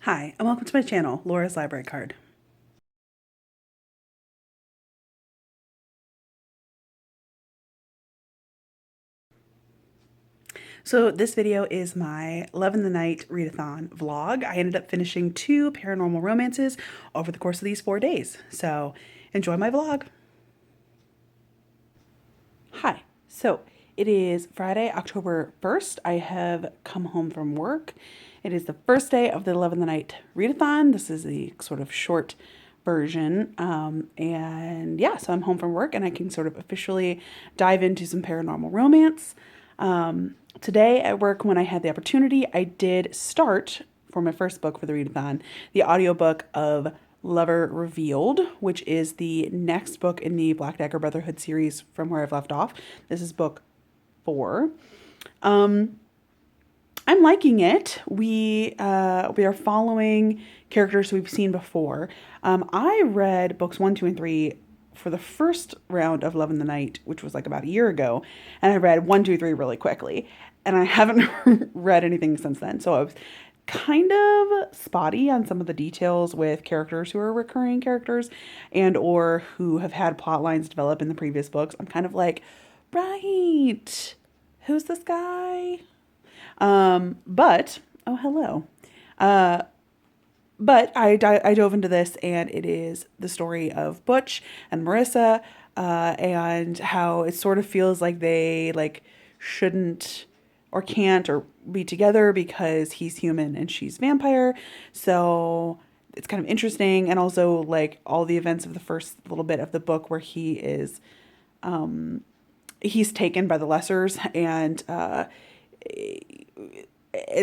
Hi, and welcome to my channel, Laura's Library Card. So this video is my Love in the Night Readathon vlog. I ended up finishing 2 paranormal romances over the course of these 4 days. So enjoy my vlog. Hi. So it is Friday, October 1st. I have come home from work. It is the first day of the Love in the Night Readathon. This is the sort of short version. And yeah, so I'm home from work and I can sort of officially dive into some paranormal romance. Today at work, when I had the opportunity, I did start, for my first book for the readathon, the audiobook of Lover Revealed, which is the next book in the Black Dagger Brotherhood series from where I've left off. This is book 4. I'm liking it. We are following characters we've seen before. I read books 1, 2, and 3 for the first round of Love in the Night, which was like about a year ago, and I read 1, 2, 3 really quickly, and I haven't read anything since then. So I was kind of spotty on some of the details with characters who are recurring characters and or who have had plot lines develop in the previous books. I'm kind of like, right, who's this guy? But oh, hello. Uh, but I dove into this, and it is the story of Butch and Marissa, and how it sort of feels like they like shouldn't or can't or be together because he's human and she's vampire. So it's kind of interesting, and also like all the events of the first little bit of the book where he's taken by the lessers, and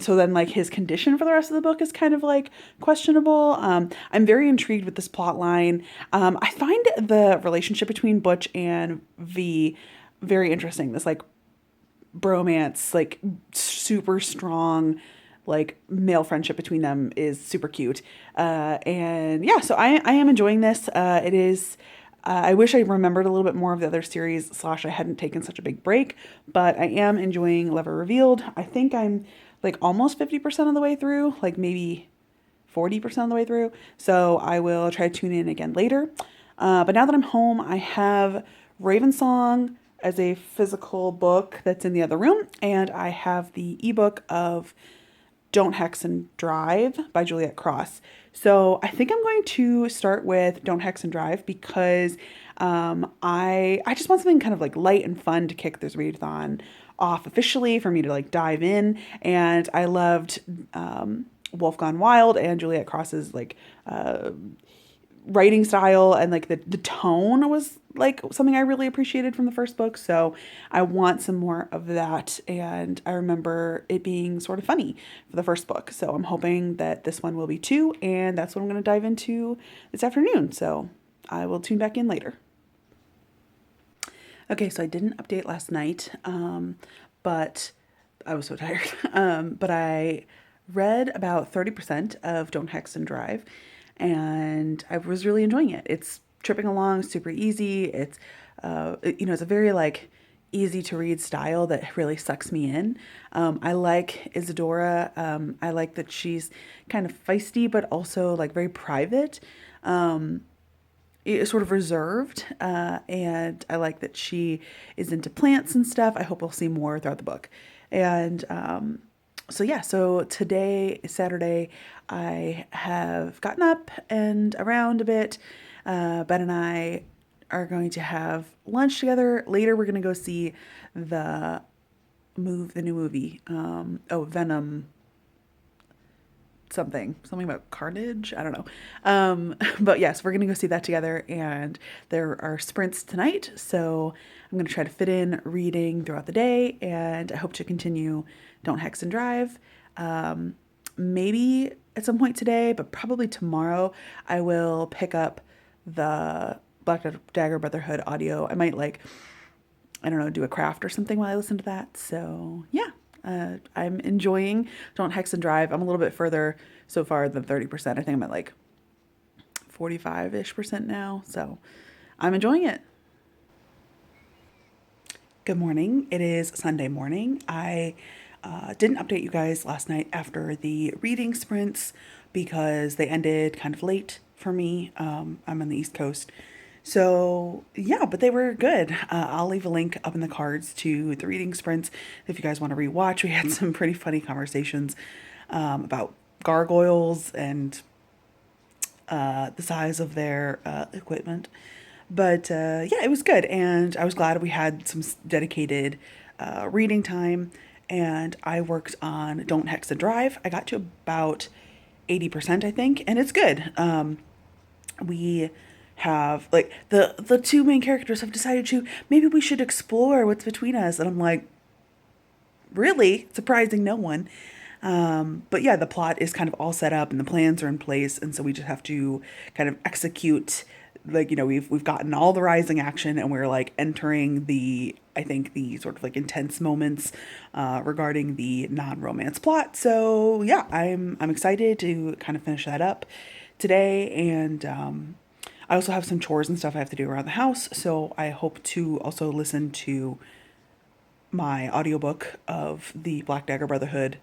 so then like his condition for the rest of the book is kind of like questionable. I'm very intrigued with this plot line. I find the relationship between Butch and V very interesting. This like bromance, like super strong, like male friendship between them is super cute. And yeah, so I am enjoying this. It is. I wish I remembered a little bit more of the other series, slash I hadn't taken such a big break, but I am enjoying Lover Revealed. I think I'm like almost 50% of the way through, like maybe 40% of the way through. So I will try to tune in again later. But now that I'm home, I have Raven Song as a physical book that's in the other room, and I have the ebook of Don't Hex and Drive by Juliette Cross. So I think I'm going to start with Don't Hex and Drive because I just want something kind of like light and fun to kick this readathon off officially for me to like dive in. And I loved Wolf Gone Wild and Juliette Cross's like writing style, and like the tone was like something I really appreciated from the first book. So I want some more of that. And I remember it being sort of funny for the first book. So I'm hoping that this one will be too. And that's what I'm going to dive into this afternoon. So I will tune back in later. Okay, so I didn't update last night, but I was so tired. But I read about 30% of Don't Hex and Drive, and I was really enjoying it. It's tripping along, super easy. It's a very like easy to read style that really sucks me in. I like Isadora. I like that she's kind of feisty, but also like very private. Sort of reserved, and I like that she is into plants and stuff. I hope we'll see more throughout the book. And so yeah, so today is Saturday. I have gotten up and around a bit. Ben and I are going to have lunch together. Later, we're going to go see the new movie. Venom something about carnage. I don't know. But yes, we're gonna go see that together, and there are sprints tonight, so I'm gonna try to fit in reading throughout the day, and I hope to continue Don't Hex and Drive. Maybe at some point today, but probably tomorrow, I will pick up the Black Dagger Brotherhood audio. I might like, I don't know, do a craft or something while I listen to that. So yeah, I'm enjoying Don't Hex and Drive. I'm a little bit further so far than 30%. I think I'm at like 45-ish% now. So I'm enjoying it. Good morning. It is Sunday morning. I Didn't update you guys last night after the reading sprints because they ended kind of late for me. I'm on the East Coast. So, yeah, but they were good. I'll leave a link up in the cards to the reading sprints if you guys want to rewatch. We had some pretty funny conversations about gargoyles and the size of their equipment. But yeah, it was good. And I was glad we had some dedicated reading time. And I worked on Don't Hex and Drive. I got to about 80%, I think, and it's good. We have like the two main characters have decided to maybe we should explore what's between us, and I'm like, really surprising no one. But yeah, the plot is kind of all set up and the plans are in place, and so we just have to kind of execute. Like, you know, we've gotten all the rising action, and we're like entering the, I think, the sort of like intense moments regarding the non-romance plot. So yeah, I'm excited to kind of finish that up today, and I also have some chores and stuff I have to do around the house. So I hope to also listen to my audiobook of the Black Dagger Brotherhood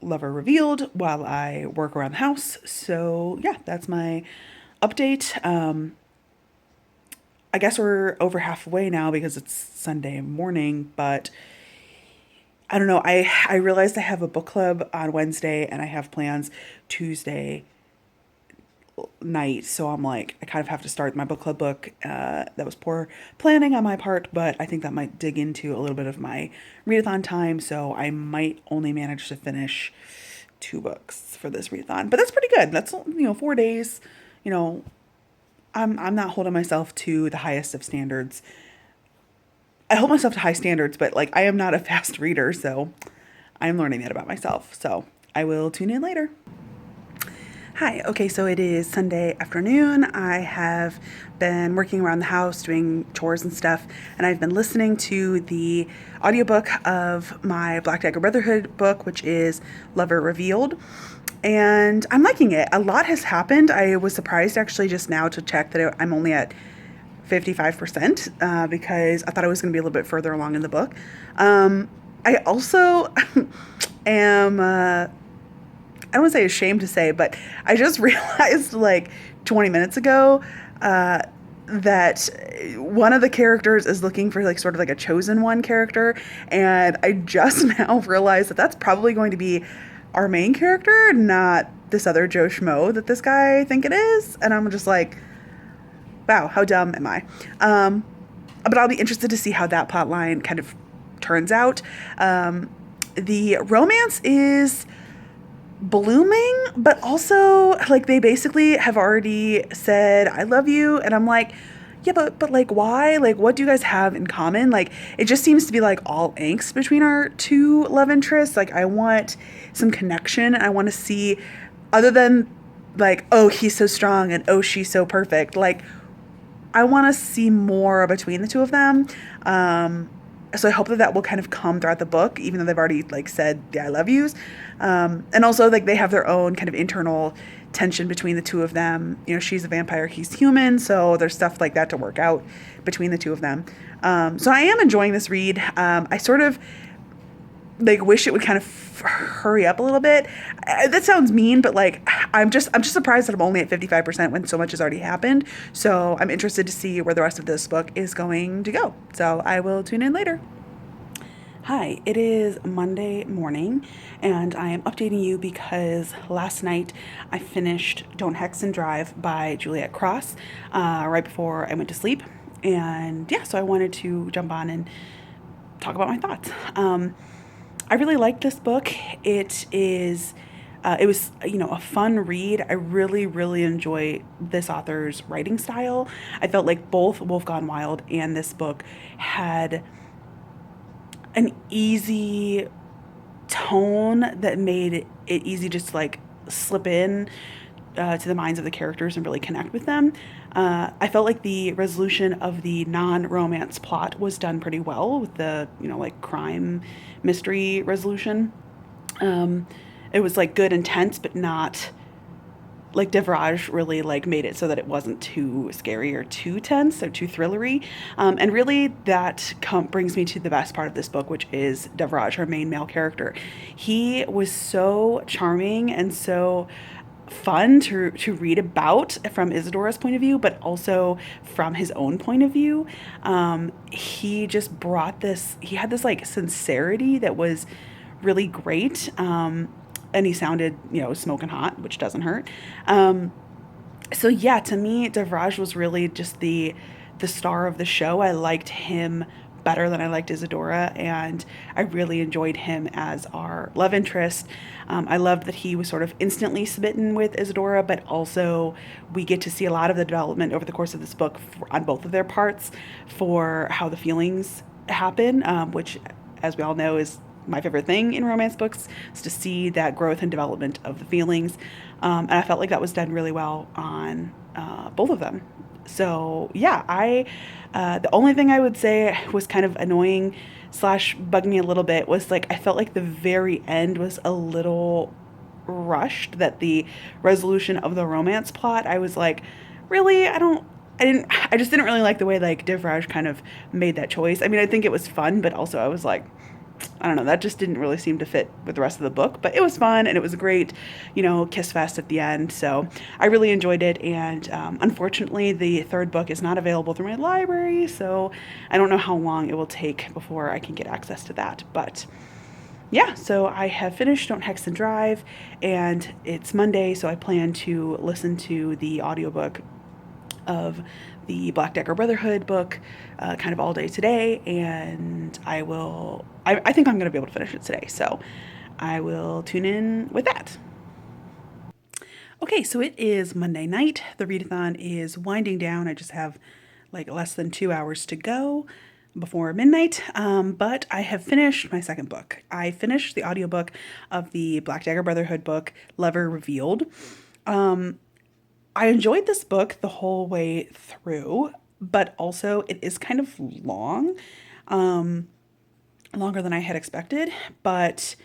Lover Revealed while I work around the house. So yeah, that's my update. I guess we're over halfway now because it's Sunday morning, but I don't know. I realized I have a book club on Wednesday and I have plans Tuesday night. So I'm like, I kind of have to start my book club book. That was poor planning on my part, but I think that might dig into a little bit of my readathon time. So I might only manage to finish 2 books for this readathon, but that's pretty good. That's, 4 days, I'm not holding myself to the highest of standards. I hold myself to high standards, but like I am not a fast reader, so I'm learning that about myself. So I will tune in later. Hi, okay, so it is Sunday afternoon. I have been working around the house doing chores and stuff, and I've been listening to the audiobook of my Black Dagger Brotherhood book, which is Lover Revealed. And I'm liking it. A lot has happened. I was surprised actually just now to check that I'm only at 55% because I thought I was going to be a little bit further along in the book. I also am, I don't want to say ashamed to say, but I just realized like 20 minutes ago that one of the characters is looking for like sort of like a chosen one character. And I just now realized that that's probably going to be our main character, not this other Joe Schmo that this guy think it is. And I'm just like, wow, how dumb am I? But I'll be interested to see how that plot line kind of turns out. The romance is blooming, but also like they basically have already said, I love you. And I'm like, yeah, but like, why? Like, what do you guys have in common? Like, it just seems to be like all angst between our two love interests. Like, I want some connection. I want to see, other than like, oh, he's so strong and oh, she's so perfect. Like, I want to see more between the two of them. So I hope that will kind of come throughout the book, even though they've already like said the I love yous. And also like they have their own kind of internal tension between the two of them. She's a vampire, he's human. So there's stuff like that to work out between the two of them. So I am enjoying this read. I sort of like wish it would kind of hurry up a little bit. That sounds mean, but like I'm just surprised that I'm only at 55% when so much has already happened. So I'm interested to see where the rest of this book is going to go. So I will tune in later. Hi, it is Monday morning, and I am updating you because last night I finished Don't Hex and Drive by Juliette Cross right before I went to sleep. And yeah, so I wanted to jump on and talk about my thoughts. I really liked this book. It was, a fun read. I really, really enjoy this author's writing style. I felt like both Wolf Gone Wild and this book had an easy tone that made it easy just to like slip in to the minds of the characters and really connect with them. I felt like the resolution of the non-romance plot was done pretty well with the, like crime mystery resolution. It was like good and tense, but not like Devraj really like made it so that it wasn't too scary or too tense or too thrillery. And really that brings me to the best part of this book, which is Devraj, our main male character. He was so charming and so fun to read about from Isadora's point of view, but also from his own point of view. He just brought this, he had this like sincerity that was really great. And he sounded, smoking hot, which doesn't hurt. So yeah, to me, Devraj was really just the star of the show. I liked him better than I liked Isadora, and I really enjoyed him as our love interest. I loved that he was sort of instantly smitten with Isadora, but also we get to see a lot of the development over the course of this book on both of their parts for how the feelings happen, which, as we all know, is my favorite thing in romance books, is to see that growth and development of the feelings. And I felt like that was done really well on both of them. So yeah, the only thing I would say was kind of annoying slash bugged me a little bit was like I felt like the very end was a little rushed. That the resolution of the romance plot, I was like, really, I just didn't really like the way like Devraj kind of made that choice. I mean, I think it was fun, but also I was like, I don't know, that just didn't really seem to fit with the rest of the book, but it was fun and it was a great, kiss fest at the end. So I really enjoyed it. And unfortunately, the third book is not available through my library. So I don't know how long it will take before I can get access to that. But yeah, so I have finished Don't Hex and Drive, and it's Monday. So I plan to listen to the audiobook of the Black Dagger Brotherhood book kind of all day today, and I think I'm going to be able to finish it today, so I will tune in with that. Okay, so it is Monday night. The readathon is winding down. I just have like less than 2 hours to go before midnight, but I have finished my second book. I finished the audiobook of the Black Dagger Brotherhood book, Lover Revealed. I enjoyed this book the whole way through, but also it is kind of long, longer than I had expected, but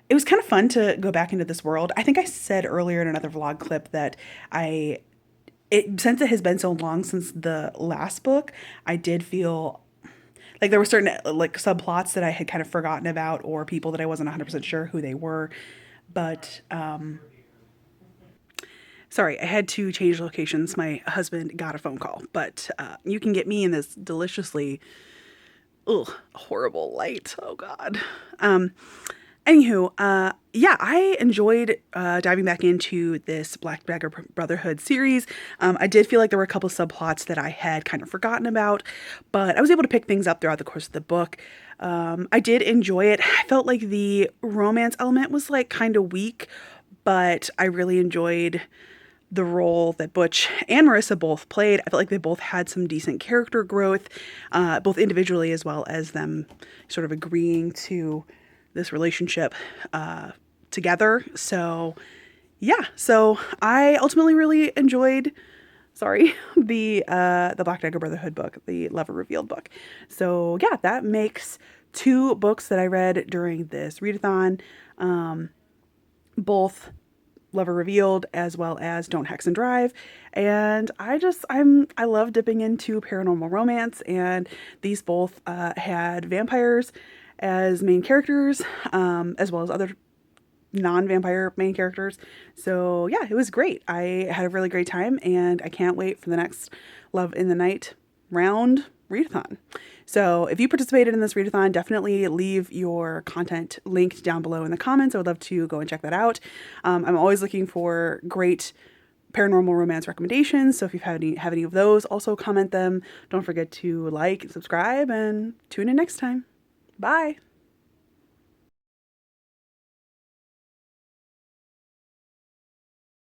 it was kind of fun to go back into this world. I think I said earlier in another vlog clip that since it has been so long since the last book, I did feel like there were certain like subplots that I had kind of forgotten about, or people that I wasn't 100% sure who they were, but sorry, I had to change locations. My husband got a phone call, but you can get me in this deliciously, horrible light. Oh God. Anywho, yeah, I enjoyed diving back into this Black Dagger Brotherhood series. I did feel like there were a couple subplots that I had kind of forgotten about, but I was able to pick things up throughout the course of the book. I did enjoy it. I felt like the romance element was like kind of weak, but I really enjoyed the role that Butch and Marissa both played. I felt like they both had some decent character growth, both individually as well as them sort of agreeing to this relationship together. So yeah, so I ultimately really enjoyed, the Black Dagger Brotherhood book, the Lover Revealed book. So yeah, that makes 2 books that I read during this readathon, both Lover Revealed as well as Don't Hex and Drive. And I love dipping into paranormal romance, and these both had vampires as main characters, as well as other non-vampire main characters. So yeah, it was great. I had a really great time, and I can't wait for the next Love in the Night round readathon. So if you participated in this readathon, definitely leave your content linked down below in the comments. I would love to go and check that out. I'm always looking for great paranormal romance recommendations. So if you have any of those, also comment them. Don't forget to like and subscribe, and tune in next time. Bye.